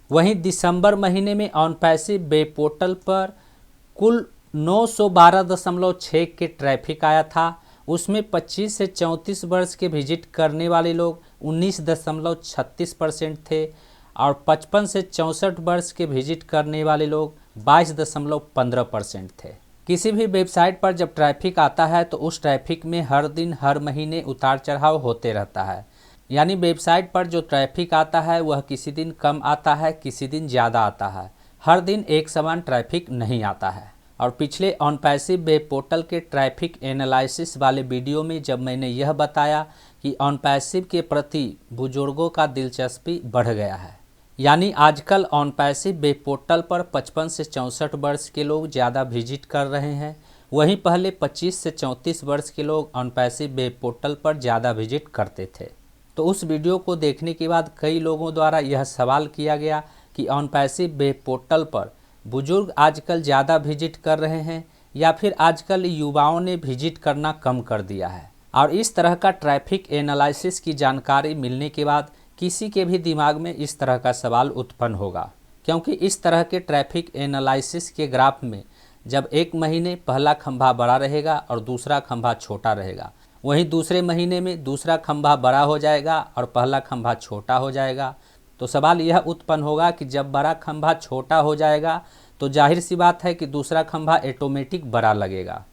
वहीं दिसंबर महीने में ऑन पैसिव वेब पोर्टल पर कुल 912.6 के ट्रैफिक आया था। उसमें 25 से 34 वर्ष के विजिट करने वाले लोग 19.36% थे और 55 से 64 वर्ष के विजिट करने वाले लोग 22.15% थे। किसी भी वेबसाइट पर जब ट्रैफिक आता है तो उस ट्रैफिक में हर दिन हर महीने उतार चढ़ाव होते रहता है। यानी वेबसाइट पर जो ट्रैफिक आता है वह किसी दिन कम आता है, किसी दिन ज़्यादा आता है। हर दिन एक समान ट्रैफिक नहीं आता है। और पिछले ऑन पैसिव वेब पोर्टल के ट्रैफिक एनालिसिस वाले वीडियो में जब मैंने यह बताया कि ऑन पैसिव के प्रति बुजुर्गों का दिलचस्पी बढ़ गया है, यानी आजकल ऑन पैसिव वेब पोर्टल पर 55 से 64 वर्ष के लोग ज़्यादा विजिट कर रहे हैं। वहीं पहले 25 से 34 वर्ष के लोग ऑन पैसिव वेब पोर्टल पर ज़्यादा विजिट करते थे। तो उस वीडियो को देखने के बाद कई लोगों द्वारा यह सवाल किया गया कि ऑन पैसिव वेब पोर्टल पर बुजुर्ग आजकल ज़्यादा विजिट कर रहे हैं या फिर आजकल युवाओं ने विजिट करना कम कर दिया है। और इस तरह का ट्रैफिक एनालिसिस की जानकारी मिलने के बाद किसी के भी दिमाग में इस तरह का सवाल उत्पन्न होगा, क्योंकि इस तरह के ट्रैफिक एनालिसिस के ग्राफ में जब एक महीने पहला खंभा बड़ा रहेगा और दूसरा खंभा छोटा रहेगा, वहीं दूसरे महीने में दूसरा खंभा बड़ा हो जाएगा और पहला खंभा छोटा हो जाएगा, तो सवाल यह उत्पन्न होगा कि जब बड़ा खंभा छोटा हो जाएगा तो जाहिर सी बात है कि दूसरा खंभा ऑटोमेटिक बड़ा लगेगा।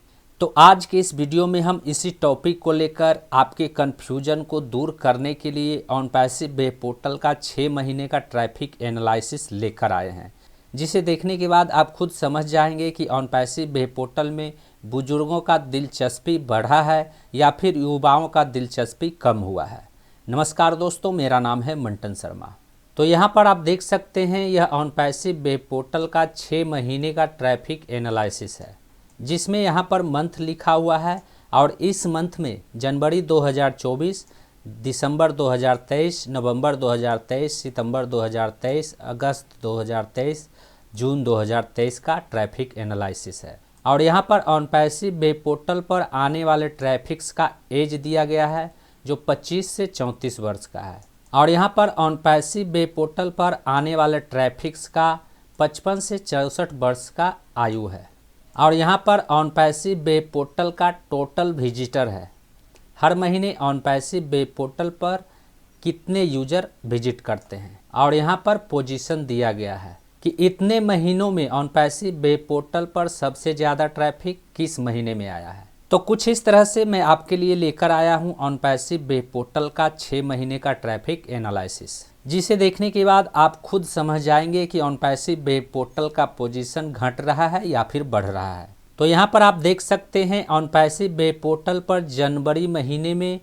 तो आज के इस वीडियो में हम इसी टॉपिक को लेकर आपके कन्फ्यूजन को दूर करने के लिए ऑन पैसिव वेब पोर्टल का 6 महीने का ट्रैफिक एनालिसिस लेकर आए हैं, जिसे देखने के बाद आप खुद समझ जाएंगे कि ऑन पैसिव वेब पोर्टल में बुजुर्गों का दिलचस्पी बढ़ा है या फिर युवाओं का दिलचस्पी कम हुआ है। नमस्कार दोस्तों, मेरा नाम है मंटन शर्मा। तो यहाँ पर आप देख सकते हैं यह ऑन पैसिव वेब पोर्टल का 6 महीने का ट्रैफिक एनालिसिस है, जिसमें यहाँ पर मंथ लिखा हुआ है और इस मंथ में जनवरी 2024, दिसंबर 2023, नवंबर 2023, सितंबर 2023, अगस्त 2023, जून 2023 का ट्रैफिक एनालिसिस है। और यहाँ पर ऑन पैसिव वेब पोर्टल पर आने वाले ट्रैफिक्स का एज दिया गया है जो 25 से 34 वर्ष का है। और यहाँ पर ऑन पैसिव वेब पोर्टल पर आने वाले ट्रैफिक्स का 55 से 64 वर्ष का आयु है। और यहाँ पर ऑन पैसिव वेब पोर्टल का टोटल विजिटर है, हर महीने ऑन पैसिव वेब पोर्टल पर कितने यूजर विजिट करते हैं। और यहाँ पर पोजीशन दिया गया है कि इतने महीनों में ऑन पैसिव वेब पोर्टल पर सबसे ज़्यादा ट्रैफिक किस महीने में आया है। तो कुछ इस तरह से मैं आपके लिए लेकर आया हूं ऑन पैसिव वेब पोर्टल का 6 महीने का ट्रैफिक एनालिसिस, जिसे देखने के बाद आप खुद समझ जाएंगे कि ऑन पैसिव वेब पोर्टल का पोजीशन घट रहा है या फिर बढ़ रहा है। तो यहाँ पर आप देख सकते हैं ऑन पैसिव वेब पोर्टल पर जनवरी महीने में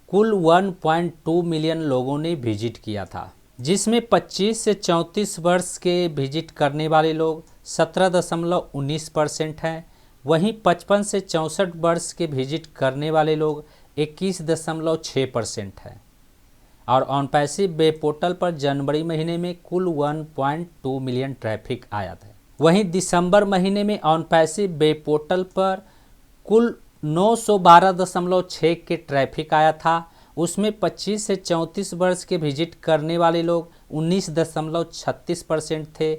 कुल 1.2 मिलियन लोगों ने विजिट किया था, जिसमें 25 से 34 वर्ष के विजिट करने वाले लोग 17.19% हैं। वहीं 55 से 64 वर्ष के विजिट करने वाले लोग 21.6% हैं। और ऑन पैसिव वेब पोर्टल पर जनवरी महीने में कुल 1.2 मिलियन ट्रैफिक आया था। वहीं दिसंबर महीने में ऑन पैसिव वेब पोर्टल पर कुल 912.6 के ट्रैफिक आया था। उसमें 25 से 34 वर्ष के विजिट करने वाले लोग 19.36% थे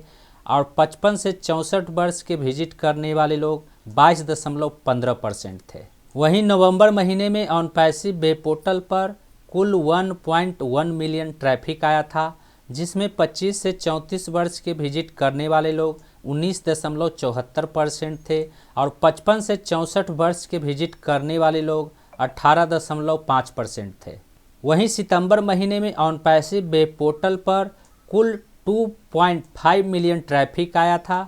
और 55 से 64 वर्ष के विजिट करने वाले लोग 22.15% थे। वहीं नवंबर महीने में ऑन पैसिव वेब पोर्टल पर कुल 1.1 मिलियन ट्रैफिक आया था, जिसमें 25 से 34 वर्ष के विजिट करने वाले लोग 19.74% थे और 55 से 64 वर्ष के विजिट करने वाले लोग 18.5% थे। वहीं सितंबर महीने में ऑन पैसिव वेब पोर्टल पर कुल 2.5 मिलियन ट्रैफिक आया था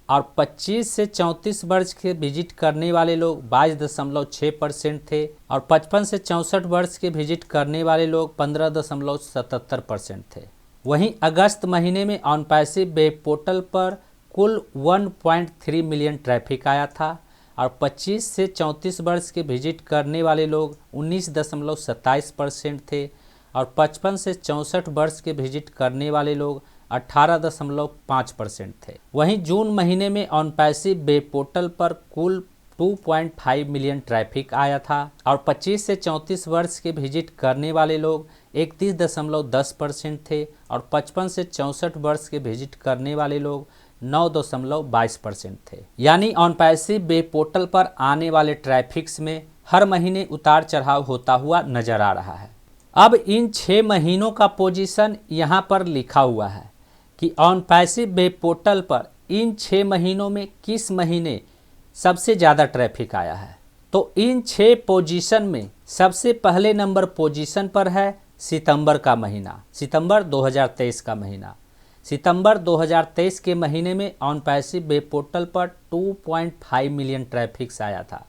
और 25 से 34 वर्ष के विजिट करने वाले लोग 22.6% थे और 55 से 64 वर्ष के विजिट करने वाले लोग 15.77% थे। वहीं अगस्त महीने में ऑन पैसिव वेब पोर्टल पर कुल 1.3 मिलियन ट्रैफिक आया था और 25 से 34 वर्ष के विजिट करने वाले लोग 19.27% थे और 55 से 64 वर्ष के विजिट करने वाले लोग 18.5% थे। वहीं जून महीने में ऑन पैसिव वेब पोर्टल पर कुल 2.5 मिलियन ट्रैफिक आया था और 25 से 34 वर्ष के विजिट करने वाले लोग 31.10% थे और 55 से 64 वर्ष के विजिट करने वाले लोग 9.22% थे। यानी ऑन पैसिव वेब पोर्टल पर आने वाले ट्रैफिक्स में हर महीने उतार चढ़ाव होता हुआ नजर आ रहा है। अब इन 6 महीनों का पोजीशन यहाँ पर लिखा हुआ है कि ऑन पैसिव वेब पोर्टल पर इन 6 महीनों में किस महीने सबसे ज़्यादा ट्रैफिक आया है। तो इन 6 पोजीशन में सबसे पहले नंबर पोजीशन पर है सितंबर का महीना, सितंबर 2023 का महीना। सितंबर 2023 के महीने में ऑन पैसिव वेब पोर्टल पर 2.5 मिलियन ट्रैफिक्स आया था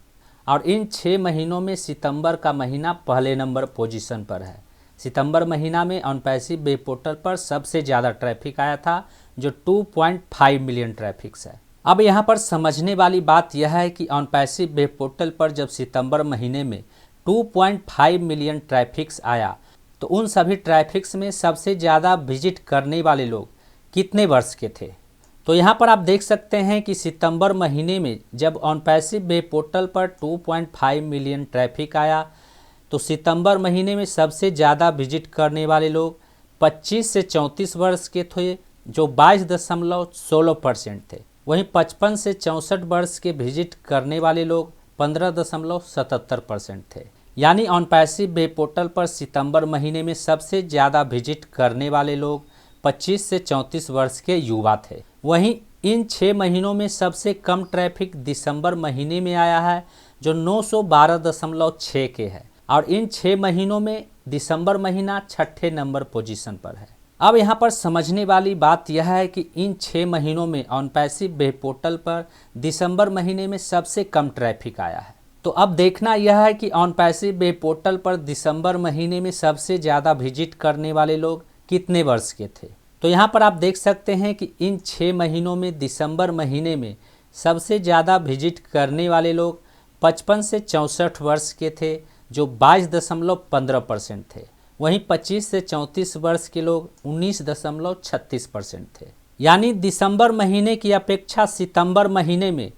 और इन 6 महीनों में सितंबर का महीना पहले नंबर पोजीशन पर है। सितंबर महीना में ऑन पैसिव वेब पोर्टल पर सबसे ज़्यादा ट्रैफिक आया था जो 2.5 मिलियन ट्रैफिक्स है। अब यहाँ पर समझने वाली बात यह है कि ऑन पैसिव वेब पोर्टल पर जब सितंबर महीने में 2.5 मिलियन ट्रैफिक्स आया तो उन सभी ट्रैफिक्स में सबसे ज़्यादा विजिट करने वाले लोग कितने वर्ष के थे। तो यहाँ पर आप देख सकते हैं कि सितंबर महीने में जब ऑन पैसिव वेब पोर्टल पर 2.5 मिलियन ट्रैफिक आया तो सितंबर महीने में सबसे ज़्यादा विजिट करने वाले लोग 25 से 34 वर्ष के थे जो 22.16% थे। वहीं 55 से 64 वर्ष के विजिट करने वाले लोग 15.77% थे। यानी ऑन पैसिव वेब पोर्टल पर सितंबर महीने में सबसे ज़्यादा विजिट करने वाले लोग 25 से 34 वर्ष के युवा थे। वहीं इन 6 महीनों में सबसे कम ट्रैफिक दिसंबर महीने में आया है जो 912.6 के है और इन 6 महीनों में दिसंबर महीना 6ठे नंबर पोजीशन पर है। अब यहाँ पर समझने वाली बात यह है कि इन 6 महीनों में ऑन पैसिव वेब पोर्टल पर दिसंबर महीने में सबसे कम ट्रैफिक आया है। तो अब देखना यह है कि ऑन पैसिव वेब पोर्टल पर दिसंबर महीने में सबसे ज़्यादा विजिट करने वाले लोग कितने वर्ष के थे। तो यहाँ पर आप देख सकते हैं कि इन 6 महीनों में दिसंबर महीने में सबसे ज़्यादा विजिट करने वाले लोग 55 से 64 वर्ष के थे जो 22.15% थे। वहीं 25 से 34 वर्ष के लोग 19.36% थे। यानी दिसंबर महीने की अपेक्षा सितंबर महीने में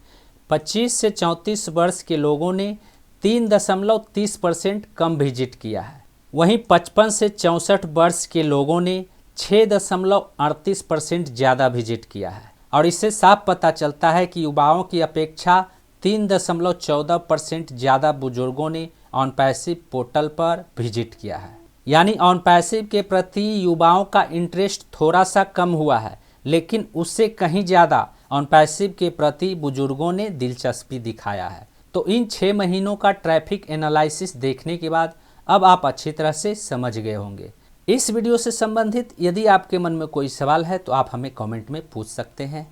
25 से 34 वर्ष के लोगों ने 3.30% कम विजिट किया है। वहीं 55 से 64 वर्ष के लोगों ने 6.38% ज़्यादा विजिट किया है और इससे साफ पता चलता है कि युवाओं की अपेक्षा 3.14% ज़्यादा बुजुर्गों ने ऑन पैसिव पोर्टल पर विजिट किया है। यानी ऑन पैसिव के प्रति युवाओं का इंटरेस्ट थोड़ा सा कम हुआ है, लेकिन उससे कहीं ज़्यादा ऑन पैसिव के प्रति बुजुर्गों ने दिलचस्पी दिखाया है। तो इन 6 महीनों का ट्रैफिक एनालिसिस देखने के बाद अब आप अच्छी तरह से समझ गए होंगे। इस वीडियो से संबंधित यदि आपके मन में कोई सवाल है तो आप हमें कमेंट में पूछ सकते हैं।